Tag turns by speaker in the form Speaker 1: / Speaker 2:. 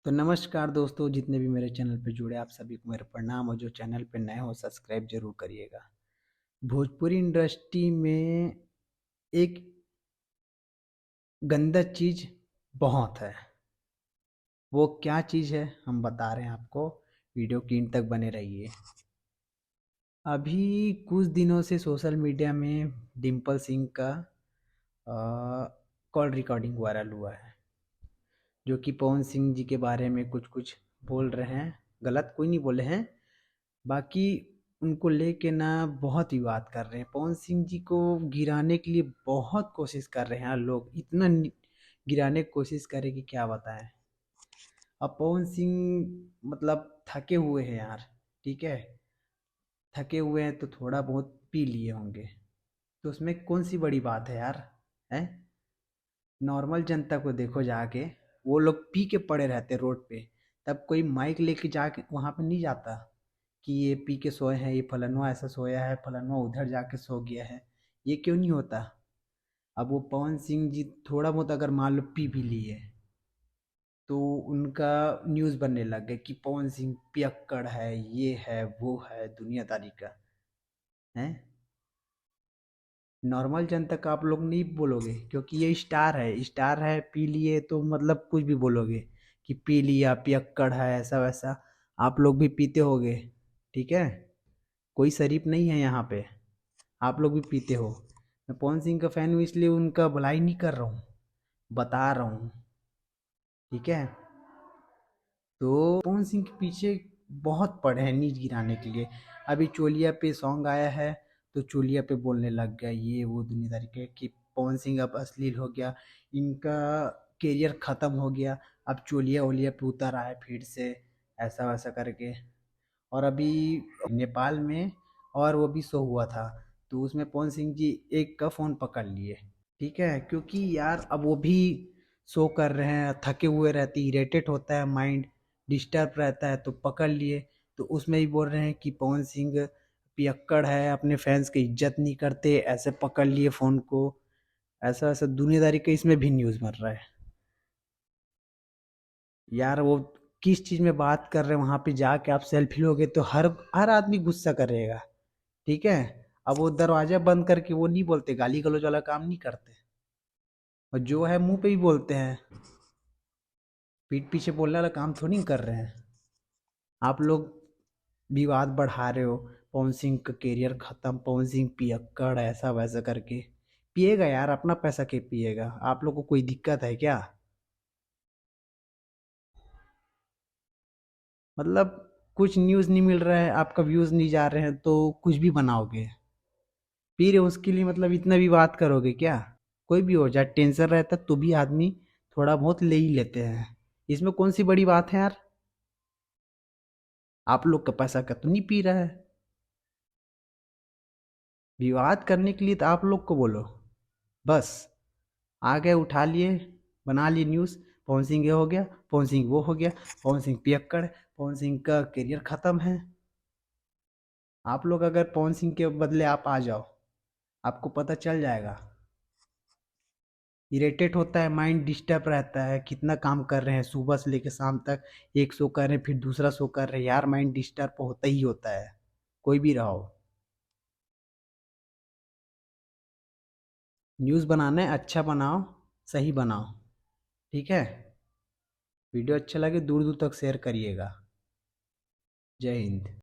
Speaker 1: तो नमस्कार दोस्तों, जितने भी मेरे चैनल पे जुड़े आप सभी को मेरा प्रणाम। और जो चैनल पे नए हो सब्सक्राइब जरूर करिएगा। भोजपुरी इंडस्ट्री में एक गंदा चीज बहुत है। वो क्या चीज है हम बता रहे हैं आपको। वीडियो की एंड तक बने रहिए। अभी कुछ दिनों से सोशल मीडिया में डिम्पल सिंह का कॉल रिकॉर्डिंग वायरल हुआ है, जो कि पवन सिंह जी के बारे में कुछ कुछ बोल रहे हैं। गलत कोई नहीं बोले हैं, बाकी उनको लेके ना बहुत विवाद कर रहे हैं। पवन सिंह जी को गिराने के लिए बहुत कोशिश कर रहे हैं यार। लोग इतना गिराने की कोशिश करें कि क्या बताएं। अब पवन सिंह मतलब थके हुए हैं यार। ठीक है, थके हुए हैं तो थोड़ा बहुत पी लिए होंगे, तो उसमें कौन सी बड़ी बात है यार। है, नॉर्मल जनता को देखो जाके, वो लोग पी के पड़े रहते रोड पे, तब कोई माइक लेके जाके वहां पे नहीं जाता कि ये पी के सोए हैं, ये फलाना ऐसा सोया है, फलाना उधर जाके सो गया है। ये क्यों नहीं होता। अब वो पवन सिंह जी थोड़ा बहुत अगर मान लो पी भी लिए, तो उनका न्यूज़ बनने लग गए कि पवन सिंह पियक्कड़ है, ये है वो है दुनियादारी का। है, नॉर्मल जनता का आप लोग नहीं बोलोगे, क्योंकि ये स्टार है, पी लिए तो मतलब कुछ भी बोलोगे कि पी लिया, पियक्कड़ है, ऐसा वैसा। आप लोग भी पीते होगे, ठीक है। कोई शरीफ नहीं है यहाँ पे, आप लोग भी पीते हो। मैं पवन सिंह का फैन हूँ, इसलिए उनका भलाई नहीं कर रहा हूँ, बता रहा हूँ, ठीक है। तो पवन सिंह के पीछे बहुत पड़े हैं नीच गिराने के लिए। अभी चोलिया पे सॉन्ग आया है, तो चोलिया पे बोलने लग गया ये वो दुनियादारी के कि पवन सिंह अब अश्लील हो गया, इनका करियर खत्म हो गया, अब चोलिया ओलिया पे उतर आया फिर से, ऐसा वैसा करके। और अभी नेपाल में और वो भी शो हुआ था, तो उसमें पवन सिंह जी एक का फ़ोन पकड़ लिए, ठीक है। क्योंकि यार अब वो भी शो कर रहे हैं, थके हुए रहते, इरिटेट होता है माइंड, डिस्टर्ब रहता है, तो पकड़ लिए। तो उसमें ही बोल रहे हैं कि पवन सिंह पियक्कड़ है, अपने फैंस की इज्जत नहीं करते, ऐसे पकड़ लिए फ़ोन को, ऐसा ऐसा दुनियादारी का इसमें भी न्यूज़ बन रहा है। यार वो किस चीज़ में बात कर रहे हैं, वहाँ पे जाके आप सेल्फी लोगे तो हर हर आदमी गुस्सा करेगा, ठीक है। अब वो दरवाजा बंद करके वो नहीं बोलते, गाली गलौज वाला काम नहीं करते, और जो है मुंह पे ही बोलते हैं, पीठ पीछे बोलने वाला काम थोड़ी कर रहे हैं। आप लोग विवाद बढ़ा रहे हो, पवन सिंह का करियर खत्म, पवन सिंह पियक्कड़ ऐसा वैसा करके। पिएगा यार, अपना पैसा के पिएगा, आप लोग को कोई दिक्कत है क्या। मतलब कुछ न्यूज़ नहीं मिल रहा है, आपका व्यूज़ नहीं जा रहे हैं, तो कुछ भी बनाओगे, पी रहे हो उसके लिए मतलब इतना विवाद करोगे क्या। कोई भी हो जाए, टेंशन रहता तो भी आदमी थोड़ा बहुत ले ही लेते हैं, इसमें कौन सी बड़ी बात है यार। आप लोग का पैसा का तो नहीं पी रहा है, विवाद करने के लिए तो आप लोग को बोलो, बस आ गए उठा लिए, बना लिए न्यूज़। पवन सिंह ये हो गया, पवन सिंह वो हो गया, पवन सिंह पियक्कड़ है, पवन सिंह का करियर खत्म है। आप लोग अगर पवन सिंह के बदले आप आ जाओ, आपको पता चल जाएगा। इरिटेट होता है, माइंड डिस्टर्ब रहता है, कितना काम कर रहे हैं सुबह से लेकर शाम तक, एक शो कर रहे हैं फिर दूसरा शो कर रहे हैं, यार माइंड डिस्टर्ब होता ही होता है, कोई भी रहो। न्यूज़ बनाना है, अच्छा बनाओ, सही बनाओ, ठीक है। वीडियो अच्छा लगे दूर दूर तक शेयर करिएगा। जय हिंद।